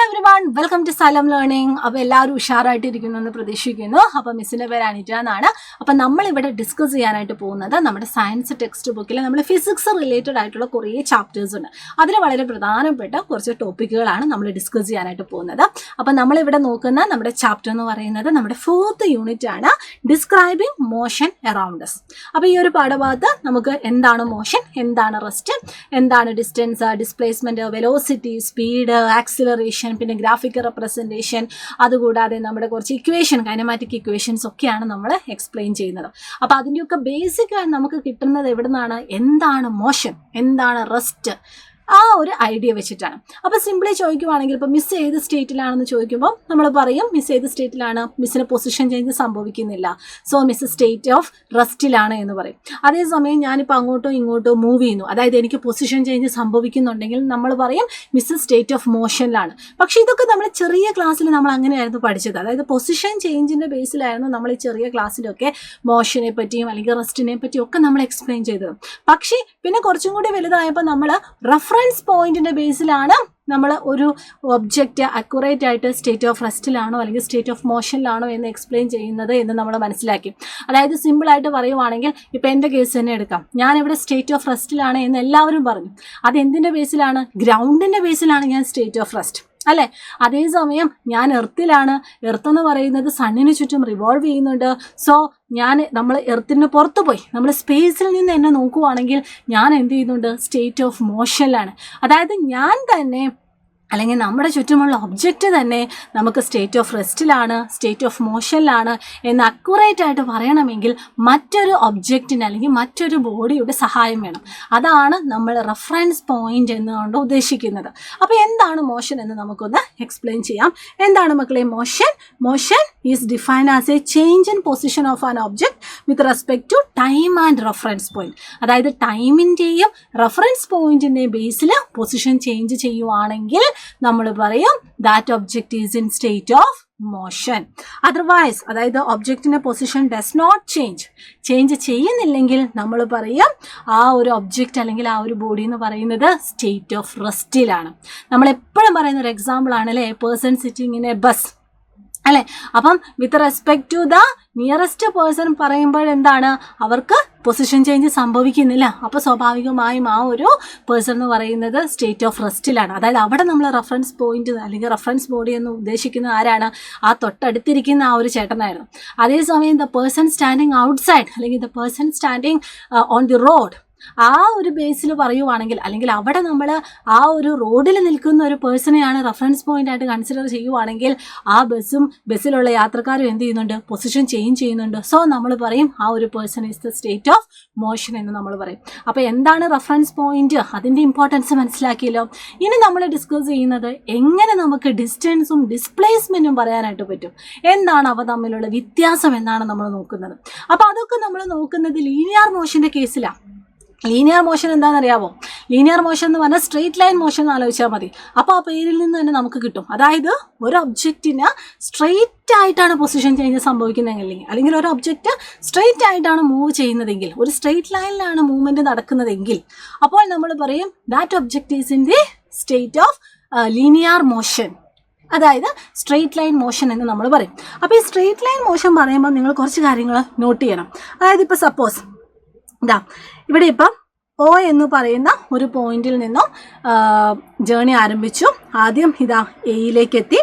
Everyone, welcome to Xylem learning. അപ്പോൾ എല്ലാവരും ഉഷാറായിട്ടിരിക്കുന്നു എന്ന് പ്രതീക്ഷിക്കുന്നു. അപ്പോൾ മിസ്സിൻ്റെ പേര് അനിറ്റ എന്നാണ്. അപ്പോൾ നമ്മളിവിടെ ഡിസ്കസ് ചെയ്യാനായിട്ട് പോകുന്നത് നമ്മുടെ സയൻസ് ടെക്സ്റ്റ് ബുക്കിൽ നമ്മൾ ഫിസിക്സ് റിലേറ്റഡ് ആയിട്ടുള്ള കുറേ ചാപ്റ്റേഴ്സ് ഉണ്ട്. അതിൽ വളരെ പ്രധാനപ്പെട്ട കുറച്ച് ടോപ്പിക്കുകളാണ് നമ്മൾ ഡിസ്കസ് ചെയ്യാനായിട്ട് പോകുന്നത്. അപ്പോൾ നമ്മളിവിടെ നോക്കുന്ന നമ്മുടെ ചാപ്റ്റർ എന്ന് പറയുന്നത് നമ്മുടെ 4th യൂണിറ്റ് ആണ്, ഡിസ്ക്രൈബിംഗ് മോഷൻ അറൗണ്ട് us. അപ്പോൾ ഈ ഒരു പാഠഭാഗത്ത് നമുക്ക് എന്താണ് മോഷൻ, എന്താണ് റെസ്റ്റ്, എന്താണ് distance, displacement, velocity, speed, acceleration, പിന്നെ ഗ്രാഫിക്കൽ റെപ്രസെൻറ്റേഷൻ, അതുകൂടാതെ നമ്മുടെ കുറച്ച് ഇക്വേഷൻ, കൈനമാറ്റിക് ഇക്വേഷൻസ് ഒക്കെയാണ് നമ്മൾ എക്സ്പ്ലെയിൻ ചെയ്യുന്നത്. അപ്പോൾ അതിൻ്റെയൊക്കെ ബേസിക്കായി നമുക്ക് കിട്ടുന്നത് എവിടെ നിന്നാണ്? എന്താണ് മോഷൻ, എന്താണ് റെസ്റ്റ്, ആ ഒരു ഐഡിയ വെച്ചിട്ടാണ്. അപ്പോൾ സിംപ്ലി ചോദിക്കുവാണെങ്കിൽ ഇപ്പോൾ മിസ് ഏത് സ്റ്റേറ്റിലാണെന്ന് ചോദിക്കുമ്പോൾ നമ്മൾ പറയും മിസ് ഏത് സ്റ്റേറ്റിലാണ്, മിസ്സിന് പൊസിഷൻ ചേഞ്ച് സംഭവിക്കുന്നില്ല, സോ മിസ് സ്റ്റേറ്റ് ഓഫ് റെസ്റ്റിലാണ് എന്ന് പറയും. അതേസമയം ഞാനിപ്പോൾ അങ്ങോട്ടോ ഇങ്ങോട്ടോ മൂവ് ചെയ്യുന്നു, അതായത് എനിക്ക് പൊസിഷൻ ചേഞ്ച് സംഭവിക്കുന്നുണ്ടെങ്കിൽ നമ്മൾ പറയും മിസ് സ്റ്റേറ്റ് ഓഫ് മോഷനിലാണ്. പക്ഷേ ഇതൊക്കെ നമ്മൾ ചെറിയ ക്ലാസ്സിൽ നമ്മൾ അങ്ങനെയായിരുന്നു പഠിച്ചത്. അതായത് പൊസിഷൻ ചേഞ്ചിൻ്റെ ബേസിലായിരുന്നു നമ്മൾ ഈ ചെറിയ ക്ലാസ്സിലൊക്കെ മോഷനെ പറ്റിയും അല്ലെങ്കിൽ റെസ്റ്റിനെ പറ്റിയും ഒക്കെ നമ്മൾ എക്സ്പ്ലെയിൻ ചെയ്തത്. പക്ഷേ പിന്നെ കുറച്ചും കൂടി വലുതായപ്പോൾ നമ്മൾ റെഫറൻസ് പോയിന്റിന്റെ ബേസിലാണ് നമ്മൾ ഒരു ഒബ്ജക്റ്റ് അക്യുറേറ്റ് ആയിട്ട് സ്റ്റേറ്റ് ഓഫ് റെസ്റ്റിലാണോ അല്ലെങ്കിൽ സ്റ്റേറ്റ് ഓഫ് മോഷനിലാണോ എന്ന് എക്സ്പ്ലെയിൻ ചെയ്യുന്നത് എന്ന് നമ്മൾ മനസ്സിലാക്കി. അതായത് സിമ്പിളായിട്ട് പറയുവാണെങ്കിൽ ഇപ്പോൾ എൻ്റെ കേസ് തന്നെ എടുക്കാം. ഞാനിവിടെ സ്റ്റേറ്റ് ഓഫ് റെസ്റ്റിലാണ് എന്ന് എല്ലാവരും പറഞ്ഞു. അതെന്തിൻ്റെ ബേസിലാണ്? ഗ്രൗണ്ടിൻ്റെ ബേസിലാണ് ഞാൻ സ്റ്റേറ്റ് ഓഫ് റെസ്റ്റ്, അല്ലേ? അതേസമയം ഞാൻ എർത്തിലാണ്. എർത്ത് എന്ന് പറയുന്നത് സണ്ണിന് ചുറ്റും റിവോൾവ് ചെയ്യുന്നുണ്ട്. സോ നമ്മൾ എർത്തിന് പുറത്ത് പോയി നമ്മൾ സ്പേസിൽ നിന്ന് എന്നെ നോക്കുവാണെങ്കിൽ ഞാൻ എന്ത് ചെയ്യുന്നുണ്ട്? സ്റ്റേറ്റ് ഓഫ് മോഷനിലാണ്. അതായത് ഞാൻ തന്നെ അല്ലെങ്കിൽ നമ്മുടെ ചുറ്റുമുള്ള ഒബ്ജക്റ്റ് തന്നെ നമുക്ക് സ്റ്റേറ്റ് ഓഫ് റെസ്റ്റിലാണ്, സ്റ്റേറ്റ് ഓഫ് മോഷനിലാണ് എന്ന് അക്യുറേറ്റ് ആയിട്ട് പറയണമെങ്കിൽ മറ്റൊരു ഒബ്ജക്റ്റിന് അല്ലെങ്കിൽ മറ്റൊരു ബോഡിയുടെ സഹായം വേണം. അതാണ് നമ്മൾ റെഫറൻസ് പോയിന്റ് എന്നുകൊണ്ട് ഉദ്ദേശിക്കുന്നത്. അപ്പോൾ എന്താണ് മോഷൻ എന്ന് നമുക്കൊന്ന് എക്സ്പ്ലെയിൻ ചെയ്യാം. എന്താണ് മക്കളെ motion? Motion is defined as a change in position of an object with respect to time and reference point. അതായത് ടൈമിൻ്റെയും റെഫറൻസ് പോയിന്റിൻ്റെയും ബേസിൽ പൊസിഷൻ ചേഞ്ച് ചെയ്യുവാണെങ്കിൽ നമ്മൾ പറയും that object is in state of motion. Otherwise അതായത് ഒബ്ജക്റ്റിന്റെ പൊസിഷൻ ഡസ് നോട്ട് ചേഞ്ച് ചെയ്യുന്നില്ലെങ്കിൽ നമ്മൾ പറയും ആ ഒരു ഒബ്ജക്റ്റ് അല്ലെങ്കിൽ ആ ഒരു ബോഡി എന്ന് പറയുന്നത് സ്റ്റേറ്റ് ഓഫ് റെസ്റ്റിലാണ്. നമ്മൾ എപ്പോഴും പറയുന്ന ഒരു എക്സാമ്പിൾ ആണ് അല്ലേ, person sitting in a bus, അല്ലേ? അപ്പം with respect to the nearest person പറയുമ്പോൾ എന്താണ്, അവർക്ക് പൊസിഷൻ ചേഞ്ച് സംഭവിക്കുന്നില്ല. അപ്പോൾ സ്വാഭാവികമായും ആ ഒരു പേഴ്സൺ എന്ന് പറയുന്നത് സ്റ്റേറ്റ് ഓഫ് റെസ്റ്റിലാണ്. അതായത് അവിടെ നമ്മൾ റെഫറൻസ് പോയിന്റ് അല്ലെങ്കിൽ റെഫറൻസ് ബോഡി എന്ന് ഉദ്ദേശിക്കുന്നത് ആരാണ്? ആ തൊട്ടടുത്തിരിക്കുന്ന ആ ഒരു ചേട്ടനായിരുന്നു. അതേസമയം ദ പേഴ്സൺ സ്റ്റാൻഡിങ് ഔട്ട്സൈഡ് അല്ലെങ്കിൽ the person standing on the road, ആ ഒരു ബേസിൽ പറയുവാണെങ്കിൽ അല്ലെങ്കിൽ അവിടെ നമ്മൾ ആ ഒരു റോഡിൽ നിൽക്കുന്ന ഒരു പേഴ്സണെയാണ് റെഫറൻസ് പോയിന്റ് ആയിട്ട് കൺസിഡർ ചെയ്യുവാണെങ്കിൽ ആ ബസ്സിലുള്ള യാത്രക്കാരും എന്ത് ചെയ്യുന്നുണ്ട്? പൊസിഷൻ ചേഞ്ച് ചെയ്യുന്നുണ്ട്. സോ നമ്മൾ പറയും ആ ഒരു person is the state of motion എന്ന് നമ്മൾ പറയും. അപ്പോൾ എന്താണ് റെഫറൻസ് പോയിന്റ്, അതിൻ്റെ ഇമ്പോർട്ടൻസ് മനസ്സിലാക്കിയല്ലോ. ഇനി നമ്മൾ ഡിസ്കസ് ചെയ്യുന്നത് എങ്ങനെ നമുക്ക് ഡിസ്റ്റൻസും ഡിസ്പ്ലേസ്മെന്റും പറയാനായിട്ട് പറ്റും, എന്താണ് അവ തമ്മിലുള്ള വ്യത്യാസം എന്നാണ് നമ്മൾ നോക്കുന്നത്. അപ്പോൾ അതൊക്കെ നമ്മൾ നോക്കുന്നത് ലീനിയർ മോഷന്റെ കേസിലാണ്. ലീനിയർ മോഷൻ എന്താണെന്നറിയാമോ? ലീനിയർ മോഷൻ എന്ന് പറഞ്ഞാൽ സ്ട്രെയിറ്റ് ലൈൻ മോഷൻ എന്ന് ആലോചിച്ചാൽ മതി. അപ്പോൾ ആ പേരിൽ നിന്ന് തന്നെ നമുക്ക് കിട്ടും. അതായത് ഒരു ഒബ്ജക്റ്റിന് സ്ട്രെയിറ്റ് ആയിട്ടാണ് പൊസിഷൻ ചേഞ്ച് സംഭവിക്കുന്നതെങ്കിൽ അല്ലെങ്കിൽ ഒരു ഒബ്ജക്റ്റ് സ്ട്രെയിറ്റ് ആയിട്ടാണ് മൂവ് ചെയ്യുന്നതെങ്കിൽ, ഒരു സ്ട്രെയിറ്റ് ലൈനിലാണ് മൂവ്മെൻറ്റ് നടക്കുന്നതെങ്കിൽ അപ്പോൾ നമ്മൾ പറയും that object is in the state of linear motion, അതായത് സ്ട്രെയിറ്റ് ലൈൻ മോഷൻ എന്ന് നമ്മൾ പറയും. അപ്പോൾ ഈ സ്ട്രെയിറ്റ് ലൈൻ മോഷൻ പറയുമ്പോൾ നിങ്ങൾ കുറച്ച് കാര്യങ്ങൾ നോട്ട് ചെയ്യണം. അതായത് ഇപ്പോൾ സപ്പോസ് ഇവിടെ ഇപ്പം O എന്ന് പറയുന്ന ഒരു പോയിന്റിൽ നിന്നും ജേണി ആരംഭിച്ചു. ആദ്യം ഇതാ എയിലേക്ക് എത്തി,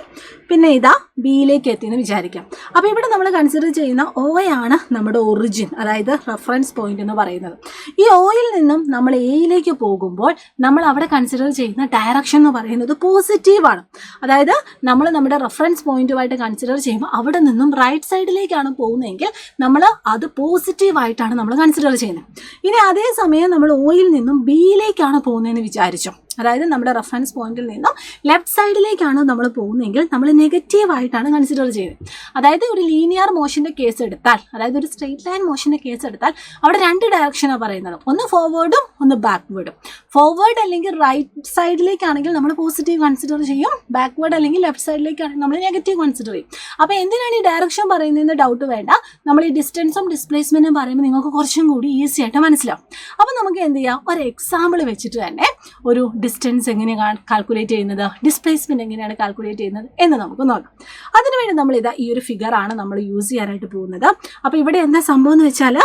പിന്നെ ഇതാ ബിയിലേക്ക് എത്തി എന്ന് വിചാരിക്കാം. അപ്പോൾ ഇവിടെ നമ്മൾ കൺസിഡർ ചെയ്യുന്ന ഓയാണ് നമ്മുടെ ഒറിജിൻ, അതായത് റെഫറൻസ് പോയിന്റ് എന്ന് പറയുന്നത്. ഈ ഓയിൽ നിന്നും നമ്മൾ എയിലേക്ക് പോകുമ്പോൾ നമ്മൾ അവിടെ കൺസിഡർ ചെയ്യുന്ന ഡയറക്ഷൻ എന്ന് പറയുന്നത് പോസിറ്റീവാണ്. അതായത് നമ്മൾ നമ്മുടെ റെഫറൻസ് പോയിന്റുമായിട്ട് കൺസിഡർ ചെയ്യുമ്പോൾ അവിടെ നിന്നും റൈറ്റ് സൈഡിലേക്കാണ് പോകുന്നതെങ്കിൽ നമ്മൾ അത് പോസിറ്റീവായിട്ടാണ് നമ്മൾ കൺസിഡർ ചെയ്യുന്നത്. ഇനി അതേസമയം നമ്മൾ ഓയിൽ നിന്നും ബിയിലേക്കാണ് പോകുന്നതെന്ന് വിചാരിച്ചു, അതായത് നമ്മുടെ റെഫറൻസ് പോയിന്റിൽ നിന്നും ലെഫ്റ്റ് സൈഡിലേക്കാണ് നമ്മൾ പോകുന്നതെങ്കിൽ നമ്മൾ നെഗറ്റീവായിട്ടാണ് കൺസിഡർ ചെയ്യുന്നത്. അതായത് ഒരു ലീനിയർ മോഷൻ്റെ കേസ് എടുത്താൽ, അതായത് ഒരു സ്ട്രെയിറ്റ് ലൈൻ മോഷൻ്റെ കേസ് എടുത്താൽ അവിടെ 2 ഡയറക്ഷനാണ് പറയുന്നത്, ഒന്ന് ഫോർവേഡും ഒന്ന് ബാക്ക്വേഡും. ഫോർവേഡ് അല്ലെങ്കിൽ റൈറ്റ് സൈഡിലേക്കാണെങ്കിൽ നമ്മൾ പോസിറ്റീവ് കൺസിഡർ ചെയ്യും, ബാക്ക്വേഡ് അല്ലെങ്കിൽ ലെഫ്റ്റ് സൈഡിലേക്കാണെങ്കിൽ നമ്മൾ നെഗറ്റീവ് കൺസിഡർ ചെയ്യും. അപ്പോൾ എന്തിനാണ് ഈ ഡയറക്ഷൻ പറയുന്നതെന്ന് ഡൗട്ട് വേണ്ട. നമ്മൾ ഈ ഡിസ്റ്റൻസും ഡിസ്പ്ലേസ്മെൻറ്റും പറയുമ്പോൾ നിങ്ങൾക്ക് കുറച്ചും കൂടി ഈസി ആയിട്ട് മനസ്സിലാവും. അപ്പോൾ നമുക്ക് എന്ത് ചെയ്യാം, ഒരു എക്സാമ്പിൾ വെച്ചിട്ട് തന്നെ ഒരു ഡിസ്റ്റൻസ് എങ്ങനെയാണ് കാൽക്കുലേറ്റ് ചെയ്യുന്നത്, ഡിസ്പ്ലേസ്മെൻറ്റ് എങ്ങനെയാണ് കാൽക്കുലേറ്റ് ചെയ്യുന്നത് എന്ന് നമുക്ക് നോക്കാം. അതിനുവേണ്ടി നമ്മളിതാ ഈ ഒരു ഫിഗറാണ് നമ്മൾ യൂസ് ചെയ്യാനായിട്ട് പോകുന്നത്. അപ്പോൾ ഇവിടെ എന്താ സംഭവം എന്ന് വെച്ചാൽ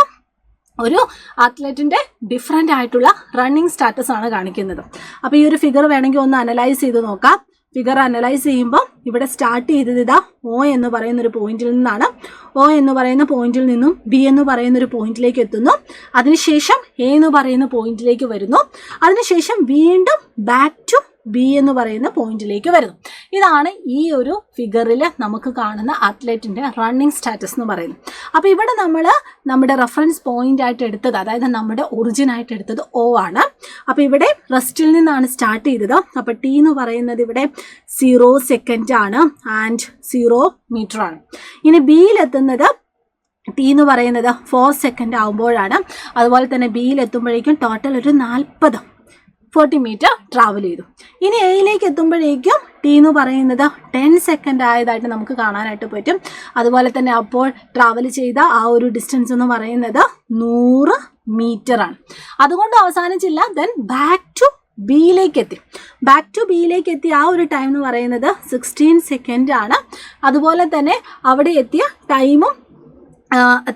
ഒരു അത്ലറ്റിൻ്റെ ഡിഫറെൻ്റ് ആയിട്ടുള്ള റണ്ണിങ് സ്റ്റാറ്റസ് ആണ് കാണിക്കുന്നത്. അപ്പോൾ ഈ ഒരു ഫിഗർ വേണമെങ്കിൽ ഒന്ന് അനലൈസ് ചെയ്ത് നോക്കാം. ഫിഗർ അനലൈസ് ചെയ്യുമ്പോൾ ഇവിടെ സ്റ്റാർട്ട് ചെയ്തത് ഇതാ ഒ എന്ന് പറയുന്ന ഒരു പോയിന്റിൽ നിന്നാണ്. ഒ എന്ന് പറയുന്ന പോയിന്റിൽ നിന്നും ബി എന്ന് പറയുന്ന ഒരു പോയിന്റിലേക്ക് എത്തുന്നു. അതിനുശേഷം എ എന്ന് പറയുന്ന പോയിന്റിലേക്ക് വരുന്നു. അതിനുശേഷം വീണ്ടും ബാക്ക് ടു ബി എന്ന് പറയുന്ന പോയിന്റിലേക്ക് വരുന്നു. ഇതാണ് ഈ ഒരു ഫിഗറിൽ നമുക്ക് കാണുന്ന അത്ലറ്റിൻ്റെ റണ്ണിങ് സ്റ്റാറ്റസ് എന്ന് പറയുന്നത്. അപ്പോൾ ഇവിടെ നമ്മൾ നമ്മുടെ റെഫറൻസ് പോയിന്റ് ആയിട്ട് എടുത്തത്, അതായത് നമ്മുടെ ഒറിജിൻ ആയിട്ട് എടുത്തത് ഒ ആണ്. അപ്പോൾ ഇവിടെ റെസ്റ്റിൽ നിന്നാണ് സ്റ്റാർട്ട് ചെയ്തത്. അപ്പോൾ ടി എന്ന് പറയുന്നത് ഇവിടെ 0 സെക്കൻഡ് ആണ് ആൻഡ് 0 മീറ്റർ ആണ്. ഇനി ബിയിലെത്തുന്നത് ടി എന്ന് പറയുന്നത് 4 സെക്കൻഡ് ആകുമ്പോഴാണ്. അതുപോലെ തന്നെ ബിയിലെത്തുമ്പോഴേക്കും ടോട്ടൽ ഒരു 40 മീറ്റർ ട്രാവൽ ചെയ്തു. ഇനി എയിലേക്ക് എത്തുമ്പോഴേക്കും ടി എന്ന് പറയുന്നത് 10 സെക്കൻഡ് ആയതായിട്ട് നമുക്ക് കാണാനായിട്ട് പറ്റും. അതുപോലെ തന്നെ അപ്പോൾ ട്രാവൽ ചെയ്ത ആ ഒരു ഡിസ്റ്റൻസ് എന്ന് പറയുന്നത് 100 മീറ്റർ ആണ്. അതുകൊണ്ട് അവസാനിച്ചില്ല. ദെൻ ബാക്ക് ടു ബിയിലേക്ക് എത്തി. ബാക്ക് ടു ബിയിലേക്ക് എത്തിയ ആ ഒരു ടൈം എന്ന് പറയുന്നത് 16 സെക്കൻഡ് ആണ്. അതുപോലെ തന്നെ അവിടെ എത്തിയ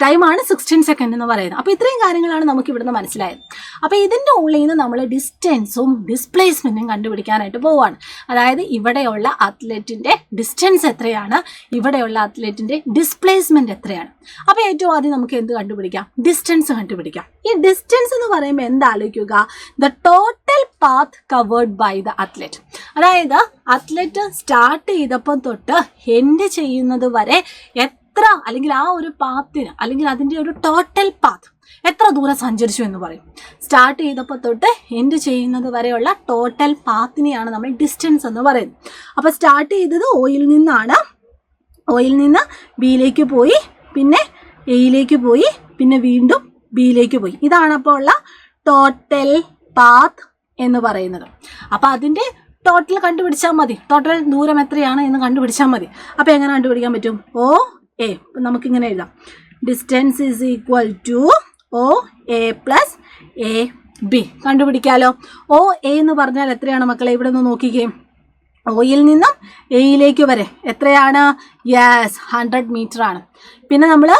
ടൈമാണ് 16 സെക്കൻഡ് എന്ന് പറയുന്നത്. അപ്പോൾ ഇത്രയും കാര്യങ്ങളാണ് നമുക്ക് ഇവിടുന്ന് മനസ്സിലായത്. അപ്പോൾ ഇതിൻ്റെ ഉള്ളിൽ നിന്ന് നമ്മൾ ഡിസ്റ്റൻസും ഡിസ്പ്ലേസ്മെൻറ്റും കണ്ടുപിടിക്കാനായിട്ട് പോവുകയാണ്. അതായത് ഇവിടെയുള്ള അത്ലറ്റിൻ്റെ ഡിസ്റ്റൻസ് എത്രയാണ്, ഇവിടെയുള്ള അത്ലറ്റിൻ്റെ ഡിസ്പ്ലേസ്മെൻറ്റ് എത്രയാണ്. അപ്പോൾ ഏറ്റവും ആദ്യം നമുക്ക് എന്ത് കണ്ടുപിടിക്കാം? ഡിസ്റ്റൻസ് കണ്ടുപിടിക്കാം. ഈ ഡിസ്റ്റൻസ് എന്ന് പറയുമ്പോൾ എന്താലോചിക്കുക? The total path covered by the athlete. അതായത് അത്ലറ്റ് സ്റ്റാർട്ട് ചെയ്തപ്പം തൊട്ട് എൻഡ് ചെയ്യുന്നത് വരെ അല്ലെങ്കിൽ ആ ഒരു പാത്തിന് അല്ലെങ്കിൽ അതിൻ്റെ ഒരു ടോട്ടൽ പാത്ത് എത്ര ദൂരം സഞ്ചരിച്ചു എന്ന് പറയും. സ്റ്റാർട്ട് ചെയ്തപ്പോൾ തൊട്ട് എൻഡ് ചെയ്യുന്നത് വരെയുള്ള ടോട്ടൽ പാത്തിനെയാണ് നമ്മൾ ഡിസ്റ്റൻസ് എന്ന് പറയുന്നത്. അപ്പോൾ സ്റ്റാർട്ട് ചെയ്തത് ഒയിൽ നിന്നാണ്. ഒയിൽ നിന്ന് ബിയിലേക്ക് പോയി, പിന്നെ എയിലേക്ക് പോയി, പിന്നെ വീണ്ടും ബിയിലേക്ക് പോയി. ഇതാണ് അപ്പോൾ ഉള്ള ടോട്ടൽ പാത്ത് എന്ന് പറയുന്നത്. അപ്പോൾ അതിൻ്റെ ടോട്ടൽ കണ്ടുപിടിച്ചാൽ മതി. ടോട്ടൽ ദൂരം എത്രയാണ് എന്ന് കണ്ടുപിടിച്ചാൽ മതി. അപ്പോൾ എങ്ങനെ കണ്ടുപിടിക്കാൻ പറ്റും? O A. നമുക്കിങ്ങനെ എഴുതാം, distance is equal to O A plus A B. കണ്ടുപിടിക്കാമല്ലോ. ഒ എ എന്ന് പറഞ്ഞാൽ എത്രയാണ് മക്കളെ? ഇവിടെ നിന്ന് നോക്കിക്കേ. ഒയിൽ നിന്നും എയിലേക്ക് വരെ എത്രയാണ്? യെസ്, 100 മീറ്റർ ആണ്. പിന്നെ നമ്മൾ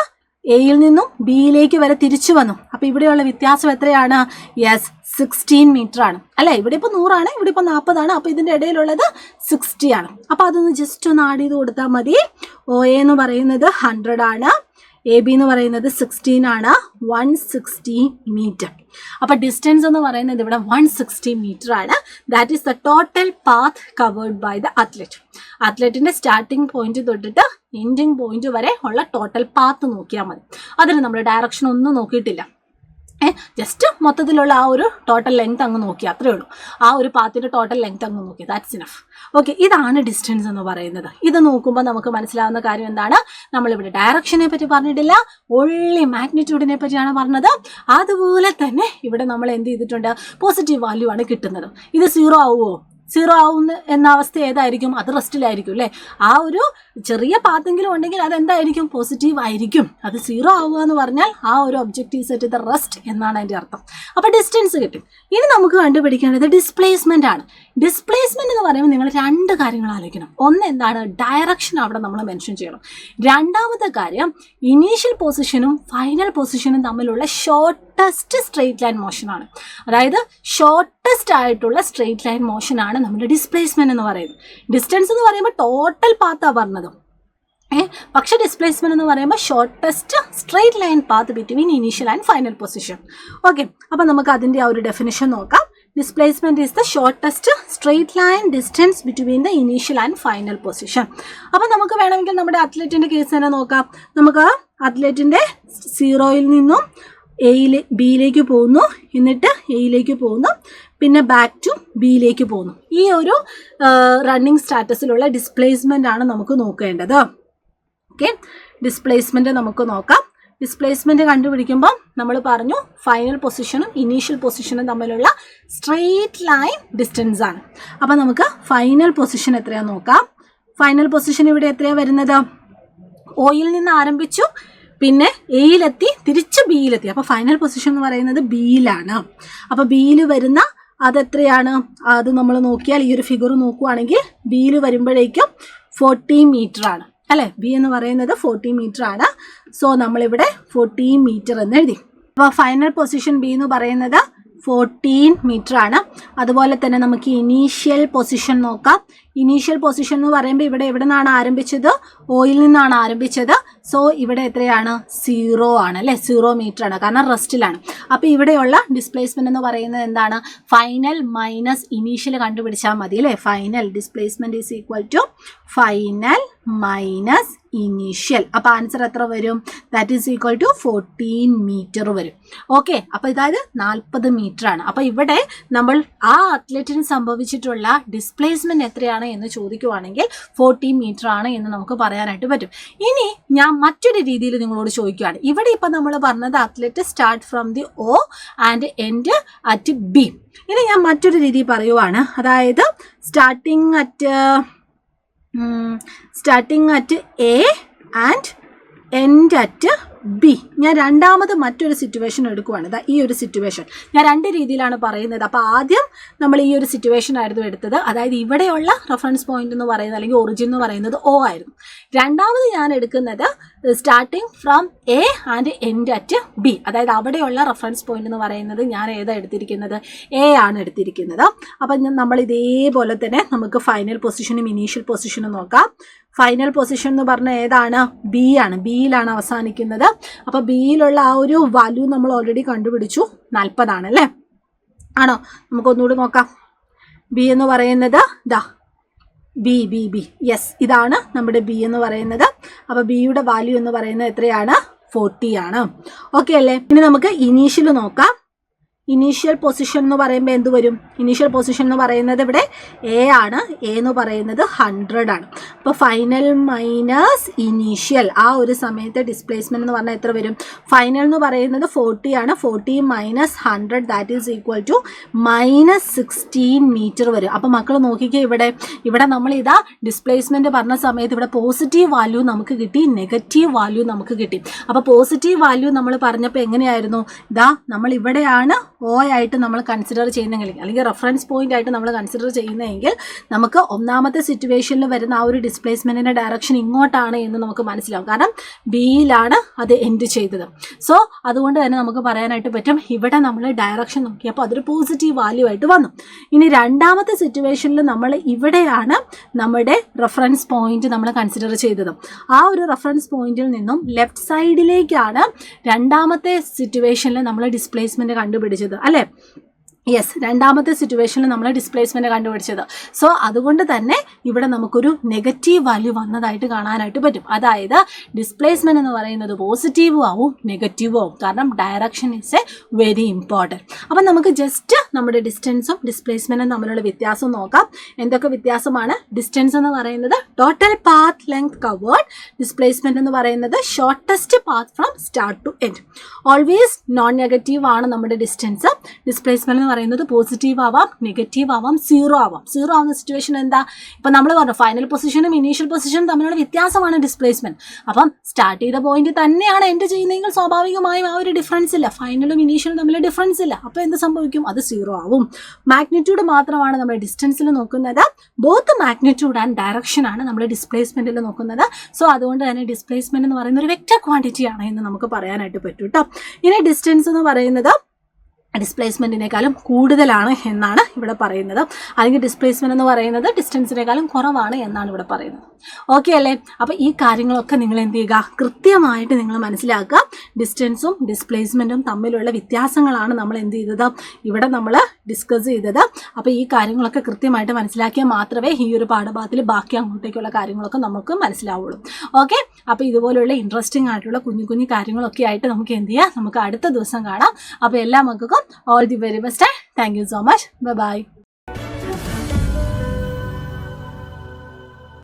എയിൽ നിന്നും ബിയിലേക്ക് വരെ തിരിച്ചു വന്നു. അപ്പോൾ ഇവിടെയുള്ള വ്യത്യാസം എത്രയാണ്? യെസ്, 16 മീറ്റർ ആണ് അല്ലേ? ഇവിടെ ഇപ്പോൾ 100 ആണ്, ഇവിടെ ഇപ്പോൾ 40 ആണ്. അപ്പോൾ ഇതിൻ്റെ ഇടയിലുള്ളത് 60 ആണ്. അപ്പോൾ അതൊന്ന് ജസ്റ്റ് ഒന്ന് ആഡ് ചെയ്ത് കൊടുത്താൽ മതി. ഒ എ എന്ന് പറയുന്നത് 100 ആണ്, എ ബി എന്ന് പറയുന്നത് 16 ആണ്, 160 മീറ്റർ. അപ്പോൾ ഡിസ്റ്റൻസ് എന്ന് പറയുന്നത് ഇവിടെ 160 മീറ്റർ ആണ്. That is the total path covered by the athlete. അത്ലറ്റിൻ്റെ സ്റ്റാർട്ടിംഗ് പോയിന്റ് തൊട്ടിട്ട് എൻഡിങ് പോയിന്റ് വരെ ഉള്ള ടോട്ടൽ പാത്ത് നോക്കിയാൽ മതി. അതിന് നമ്മൾ ഡയറക്ഷൻ ഒന്നും നോക്കിയിട്ടില്ല. ജസ്റ്റ് മൊത്തത്തിലുള്ള ആ ഒരു ടോട്ടൽ ലെങ്ത് അങ്ങ് നോക്കി, അത്രേ ഉള്ളൂ. ആ ഒരു പാത്തിൻ്റെ ടോട്ടൽ ലെങ്ത് അങ്ങ് നോക്കി, ദാറ്റ്സ് ഇനഫ്. ഓക്കെ, ഇതാണ് ഡിസ്റ്റൻസ് എന്ന് പറയുന്നത്. ഇത് നോക്കുമ്പോൾ നമുക്ക് മനസ്സിലാവുന്ന കാര്യം എന്താണ്? നമ്മളിവിടെ ഡയറക്ഷനെ പറ്റി പറഞ്ഞിട്ടില്ല, ഓൺലി മാഗ്നിറ്റ്യൂഡിനെ പറ്റിയാണ് പറഞ്ഞത്. അതുപോലെ തന്നെ ഇവിടെ നമ്മൾ എന്ത് ചെയ്തിട്ടുണ്ട്? പോസിറ്റീവ് വാല്യൂ ആണ് കിട്ടുന്നത്. ഇത് 0 ആവുമോ? 0 ആവുന്ന എന്ന അവസ്ഥ ഏതായിരിക്കും? അത് റെസ്റ്റിലായിരിക്കും അല്ലേ? ആ ഒരു ചെറിയ പാത്തെങ്കിലും ഉണ്ടെങ്കിൽ അതെന്തായിരിക്കും? പോസിറ്റീവ് ആയിരിക്കും. അത് 0 ആവുക എന്ന് പറഞ്ഞാൽ ആ ഒരു ഒബ്ജക്റ്റീവ് സെറ്റ് ദ റെസ്റ്റ് എന്നാണ് അതിൻ്റെ അർത്ഥം. അപ്പോൾ ഡിസ്റ്റൻസ് കിട്ടും. ഇനി നമുക്ക് കണ്ടുപിടിക്കേണ്ടത് ഡിസ്പ്ലേസ്മെൻ്റ് ആണ്. ഡിസ്പ്ലേസ്മെൻ്റ് എന്ന് പറയുമ്പോൾ നിങ്ങൾ 2 കാര്യങ്ങൾ ആലോചിക്കണം. ഒന്ന് എന്താണ്? ഡയറക്ഷൻ അവിടെ നമ്മൾ മെൻഷൻ ചെയ്യണം. രണ്ടാമത്തെ കാര്യം, ഇനീഷ്യൽ പൊസിഷനും ഫൈനൽ പൊസിഷനും തമ്മിലുള്ള ഷോർട്ടസ്റ്റ് സ്ട്രെയിറ്റ് ലൈൻ മോഷനാണ്. അതായത് ഷോർട്ടസ്റ്റ് ആയിട്ടുള്ള സ്ട്രെയിറ്റ് ലൈൻ മോഷനാണ് നമ്മുടെ ഡിസ്പ്ലേസ്മെന്റ് എന്ന് പറയുന്നത്. ഡിസ്റ്റൻസ് എന്ന് പറയുമ്പോൾ ടോട്ടൽ പാത്താണ് പറഞ്ഞത്. പക്ഷേ ഡിസ്പ്ലേസ്മെന്റ് എന്ന് പറയുമ്പോൾ shortest straight line path between initial and final position. Okay, അപ്പോൾ നമുക്ക് അതിൻ്റെ ആ ഒരു ഡെഫിനിഷൻ നോക്കാം. Displacement is the shortest straight line distance between the initial and final position. അപ്പോൾ നമുക്ക് വേണമെങ്കിൽ നമ്മുടെ അത്ലറ്റിൻ്റെ കേസ് തന്നെ നോക്കാം. നമുക്ക് അത്ലറ്റിൻ്റെ 0യിൽ നിന്നും ബിയിലേക്ക് പോകുന്നു, എന്നിട്ട് എയിലേക്ക് പോകുന്നു, പിന്നെ ബാക്ക് ടു ബിയിലേക്ക് പോകുന്നു. ഈ ഒരു റണ്ണിങ് സ്റ്റാറ്റസിലുള്ള ഡിസ്പ്ലേസ്മെൻ്റ് ആണ് നമുക്ക് നോക്കേണ്ടത്. ഓക്കെ, ഡിസ്പ്ലേസ്മെൻറ്റ് നമുക്ക് നോക്കാം. ഡിസ്പ്ലേസ്മെൻറ്റ് കണ്ടുപിടിക്കുമ്പോൾ നമ്മൾ പറഞ്ഞു ഫൈനൽ പൊസിഷനും ഇനീഷ്യൽ പൊസിഷനും തമ്മിലുള്ള സ്ട്രെയിറ്റ് ലൈൻ ഡിസ്റ്റൻസ് ആണ്. അപ്പോൾ നമുക്ക് ഫൈനൽ പൊസിഷൻ എത്രയാണെന്ന് നോക്കാം. ഫൈനൽ പൊസിഷൻ ഇവിടെ എത്രയാണ് വരുന്നത്? ഒയിൽ നിന്ന് ആരംഭിച്ചു, പിന്നെ എയിലെത്തി, തിരിച്ച് ബിയിലെത്തി. അപ്പോൾ ഫൈനൽ പൊസിഷൻ എന്ന് പറയുന്നത് ബിയിലാണ്. അപ്പോൾ ബിയിൽ വരുന്ന അതെത്രയാണ്? അത് നമ്മൾ നോക്കിയാൽ ഈ ഒരു ഫിഗർ നോക്കുവാണെങ്കിൽ ബിയിൽ വരുമ്പോഴേക്കും 40 മീറ്റർ ആണ് അല്ലേ? ബി എന്ന് പറയുന്നത് 40 മീറ്റർ ആണ്. സോ നമ്മളിവിടെ 40 മീറ്റർ എന്ന് എഴുതി. അപ്പോൾ ഫൈനൽ പൊസിഷൻ ബി എന്ന് പറയുന്നത് 14 മീറ്റർ ആണ്. അതുപോലെ തന്നെ നമുക്ക് ഇനീഷ്യൽ പൊസിഷൻ നോക്കാം. ഇനീഷ്യൽ പൊസിഷൻ എന്ന് പറയുമ്പോൾ ഇവിടെ എവിടെ നിന്നാണ് ആരംഭിച്ചത്? ഓയിൽ നിന്നാണ് ആരംഭിച്ചത്. സോ ഇവിടെ എത്രയാണ്? 0 ആണ് അല്ലേ? 0 മീറ്റർ ആണ്, കാരണം റെസ്റ്റിലാണ്. അപ്പോൾ ഇവിടെയുള്ള ഡിസ്പ്ലേസ്മെന്റ് എന്ന് പറയുന്നത് എന്താണ്? ഫൈനൽ മൈനസ് ഇനീഷ്യൽ കണ്ടുപിടിച്ചാൽ മതി അല്ലേ? Final displacement is equal to final minus initial. അപ്പോൾ ആൻസർ എത്ര വരും? That is equal to 14 metre വരും. ഓക്കെ, അപ്പോൾ ഇതായത് 40 മീറ്റർ ആണ്. അപ്പോൾ ഇവിടെ നമ്മൾ ആ അത്ലറ്റിന് സംഭവിച്ചിട്ടുള്ള ഡിസ്പ്ലേസ്മെന്റ് എത്രയാണ് എന്ന് ചോദിക്കുവാണെങ്കിൽ 40 മീറ്റർ ആണ് എന്ന് നമുക്ക് പറയാനായിട്ട് പറ്റും. ഇനി ഞാൻ മറ്റൊരു രീതിയിൽ നിങ്ങളോട് ചോദിക്കുകയാണ്. ഇവിടെ ഇപ്പം നമ്മൾ പറഞ്ഞത് athlete start from the O and end at B. ഇനി ഞാൻ മറ്റൊരു രീതി പറയുവാണ്. അതായത് starting at A and end at B. ഞാൻ രണ്ടാമത് മറ്റൊരു സിറ്റുവേഷൻ എടുക്കുവാണ്. ഈ ഒരു സിറ്റുവേഷൻ ഞാൻ രണ്ട് രീതിയിലാണ് പറയുന്നത്. അപ്പോൾ ആദ്യം നമ്മൾ ഈ ഒരു സിറ്റുവേഷൻ ആയിരുന്നു എടുത്തത്. അതായത് ഇവിടെയുള്ള റെഫറൻസ് പോയിന്റ് എന്ന് പറയുന്നത് അല്ലെങ്കിൽ ഒറിജിൻ എന്ന് പറയുന്നത് ഒ ആയിരുന്നു. രണ്ടാമത് ഞാൻ എടുക്കുന്നത് starting from A and end at B. അതായത് അവിടെയുള്ള റെഫറൻസ് പോയിന്റ് എന്ന് പറയുന്നത് ഞാൻ ഏതാ എടുത്തിരിക്കുന്നത്? എ ആണ് എടുത്തിരിക്കുന്നത്. അപ്പം നമ്മൾ ഇതേപോലെ തന്നെ നമുക്ക് ഫൈനൽ പൊസിഷനും ഇനീഷ്യൽ പൊസിഷനും നോക്കാം. ഫൈനൽ പൊസിഷൻ എന്ന് പറഞ്ഞാൽ ഏതാണ്? ബി ആണ്. ബിയിലാണ് അവസാനിക്കുന്നത്. അപ്പോൾ ബിയിലുള്ള ആ ഒരു വാല്യൂ നമ്മൾ ഓൾറെഡി കണ്ടുപിടിച്ചു, 40 ആണല്ലേ? ആണോ? നമുക്കൊന്നുകൂടി നോക്കാം. ബി എന്ന് പറയുന്നത് ബി യെസ്, ഇതാണ് നമ്മുടെ ബി എന്ന് പറയുന്നത്. അപ്പോൾ ബിയുടെ വാല്യൂ എന്ന് പറയുന്നത് എത്രയാണ്? 40 ആണ്. ഓക്കെ അല്ലേ? ഇനി നമുക്ക് ഇനീഷ്യൽ നോക്കാം. ഇനീഷ്യൽ പൊസിഷൻ എന്ന് പറയുമ്പോൾ എന്ത് വരും? ഇനീഷ്യൽ പൊസിഷൻ എന്ന് പറയുന്നത് ഇവിടെ എ ആണ്. എ എന്ന് പറയുന്നത് 100 ആണ്. അപ്പോൾ ഫൈനൽ മൈനസ് ഇനീഷ്യൽ, ആ ഒരു സമയത്തെ ഡിസ്പ്ലേസ്മെന്റ് എന്ന് പറഞ്ഞാൽ എത്ര വരും? ഫൈനൽ എന്ന് പറയുന്നത് 40 ആണ്. 40 minus 100 that is equal to -16 metre വരും. അപ്പോൾ മക്കൾ നോക്കിക്കേ, ഇവിടെ നമ്മൾ ഇതാ ഡിസ്പ്ലേസ്മെന്റ് പറഞ്ഞ സമയത്ത് ഇവിടെ പോസിറ്റീവ് വാല്യൂ നമുക്ക് കിട്ടി, നെഗറ്റീവ് വാല്യൂ നമുക്ക് കിട്ടി. അപ്പോൾ പോസിറ്റീവ് വാല്യൂ നമ്മൾ പറഞ്ഞപ്പോൾ എങ്ങനെയായിരുന്നു? നമ്മൾ ഇവിടെയാണ് ഒ ആയിട്ട് നമ്മൾ കൺസിഡർ ചെയ്യുന്നെങ്കിൽ, അല്ലെങ്കിൽ റെഫറൻസ് പോയിന്റ് ആയിട്ട് നമ്മൾ കൺസിഡർ ചെയ്യുന്നതെങ്കിൽ നമുക്ക് ഒന്നാമത്തെ സിറ്റുവേഷനിൽ വരുന്ന ആ ഒരു ഡിസ്പ്ലേസ്മെന്റിന്റെ ഡയറക്ഷൻ ഇങ്ങോട്ടാണ് എന്ന് നമുക്ക് മനസ്സിലാവും. കാരണം ബിയിലാണ് അത് എൻഡ് ചെയ്തത്. സോ അതുകൊണ്ട് തന്നെ നമുക്ക് പറയാനായിട്ട് പറ്റും ഇവിടെ നമ്മൾ ഡയറക്ഷൻ നോക്കിയപ്പോൾ അതൊരു പോസിറ്റീവ് വാല്യൂ ആയിട്ട് വന്നു. ഇനി രണ്ടാമത്തെ സിറ്റുവേഷനിൽ നമ്മൾ ഇവിടെയാണ് നമ്മുടെ റെഫറൻസ് പോയിന്റ് നമ്മൾ കൺസിഡർ ചെയ്തത്. ആ ഒരു റെഫറൻസ് പോയിന്റിൽ നിന്നും ലെഫ്റ്റ് സൈഡിലേക്കാണ് രണ്ടാമത്തെ സിറ്റുവേഷനിൽ നമ്മൾ ഡിസ്പ്ലേസ്മെന്റ് കണ്ടുപിടിച്ചത് അല്ലേ? യെസ്, രണ്ടാമത്തെ സിറ്റുവേഷനിൽ നമ്മൾ ഡിസ്പ്ലേസ്മെന്റ് കണ്ടുപിടിച്ചത്. സോ അതുകൊണ്ട് തന്നെ ഇവിടെ നമുക്കൊരു നെഗറ്റീവ് വാല്യൂ വന്നതായിട്ട് കാണാനായിട്ട് പറ്റും. അതായത് ഡിസ്പ്ലേസ്മെന്റ് എന്ന് പറയുന്നത് പോസിറ്റീവും ആവും നെഗറ്റീവും ആവും. കാരണം direction is A very important. അപ്പം നമുക്ക് ജസ്റ്റ് നമ്മുടെ ഡിസ്റ്റൻസും ഡിസ്പ്ലേസ്മെന്റും തമ്മിലുള്ള വ്യത്യാസം നോക്കാം. എന്തൊക്കെ വ്യത്യാസമാണ്? ഡിസ്റ്റൻസ് എന്ന് പറയുന്നത് total path length covered. Displacement എന്ന് പറയുന്നത് shortest path from start to end. Always non negative ആണ് നമ്മുടെ ഡിസ്റ്റൻസ്. ഡിസ്പ്ലേസ്മെന്റ് എന്ന് പറയുന്നത് പോസിറ്റീവ് ആവാം, നെഗറ്റീവ് ആവാം, സീറോ ആവാം. സീറോ ആവുന്ന സിറ്റുവേഷൻ എന്താ? ഇപ്പം നമ്മൾ പറഞ്ഞു ഫൈനൽ പൊസിഷനും ഇനീഷ്യൽ പൊസിഷനും തമ്മിലുള്ള വ്യത്യാസമാണ് ഡിസ്പ്ലേസ്മെന്റ്. അപ്പം സ്റ്റാർട്ട് ചെയ്ത പോയിന്റ് തന്നെയാണ് എൻഡ് ചെയ്യുന്നതെങ്കിൽ സ്വാഭാവികമായും ആ ഒരു ഡിഫറൻസ് ഇല്ല. ഫൈനലും ഇനീഷ്യലും തമ്മിൽ ഡിഫറൻസ് ഇല്ല. അപ്പോൾ എന്ത് സംഭവിക്കും? അത് സീറോ ആവും. മാഗ്നിറ്റ്യൂഡ് മാത്രമാണ് നമ്മൾ ഡിസ്റ്റൻസിൽ നോക്കുന്നത്. ബോത്ത് മാഗ്നിറ്റ്യൂഡ് ആൻഡ് ഡയറക്ഷൻ ആണ് നമ്മൾ ഡിസ്പ്ലേസ്മെന്റിൽ നോക്കുന്നത്. സോ അതുകൊണ്ട് തന്നെ ഡിസ്പ്ലേസ്മെന്റ് എന്ന് പറയുന്ന ഒരു വെക്റ്റർ ക്വാണ്ടിറ്റി ആണ് എന്ന് നമുക്ക് പറയാനായിട്ട് പറ്റും കേട്ടോ. ഇനി ഡിസ്റ്റൻസ് എന്ന് പറയുന്നത് ഡിസ്പ്ലേസ്മെന്റിനേക്കാളും കൂടുതലാണ് എന്നാണ് ഇവിടെ പറയുന്നത്. അല്ലെങ്കിൽ ഡിസ്പ്ലേസ്മെന്റ് എന്ന് പറയുന്നത് ഡിസ്റ്റൻസിനേക്കാളും കുറവാണ് എന്നാണ് ഇവിടെ പറയുന്നത്. ഓക്കെ അല്ലേ? അപ്പോൾ ഈ കാര്യങ്ങളൊക്കെ നിങ്ങൾ എന്ത് ചെയ്യുക? കൃത്യമായിട്ട് നിങ്ങൾ മനസ്സിലാക്കുക. ഡിസ്റ്റൻസും ഡിസ്പ്ലേസ്മെന്റും തമ്മിലുള്ള വ്യത്യാസങ്ങളാണ് നമ്മൾ എന്ത് ചെയ്തത്? ഇവിടെ നമ്മൾ ഡിസ്കസ് ചെയ്തത്. അപ്പോൾ ഈ കാര്യങ്ങളൊക്കെ കൃത്യമായിട്ട് മനസ്സിലാക്കിയാൽ മാത്രമേ ഈ ഒരു പാഠഭാഗത്തിൽ ബാക്കി അങ്ങോട്ടേക്കുള്ള കാര്യങ്ങളൊക്കെ നമുക്ക് മനസ്സിലാവുള്ളൂ. ഓക്കെ, അപ്പോൾ ഇതുപോലുള്ള ഇൻട്രസ്റ്റിംഗ് ആയിട്ടുള്ള കുഞ്ഞു കുഞ്ഞു കാര്യങ്ങളൊക്കെ ആയിട്ട് നമുക്ക് എന്ത് ചെയ്യാം? നമുക്ക് അടുത്ത ദിവസം കാണാം. അപ്പോൾ എല്ലാ മക്കൾക്കും all the very best. Thank you so much. Bye bye.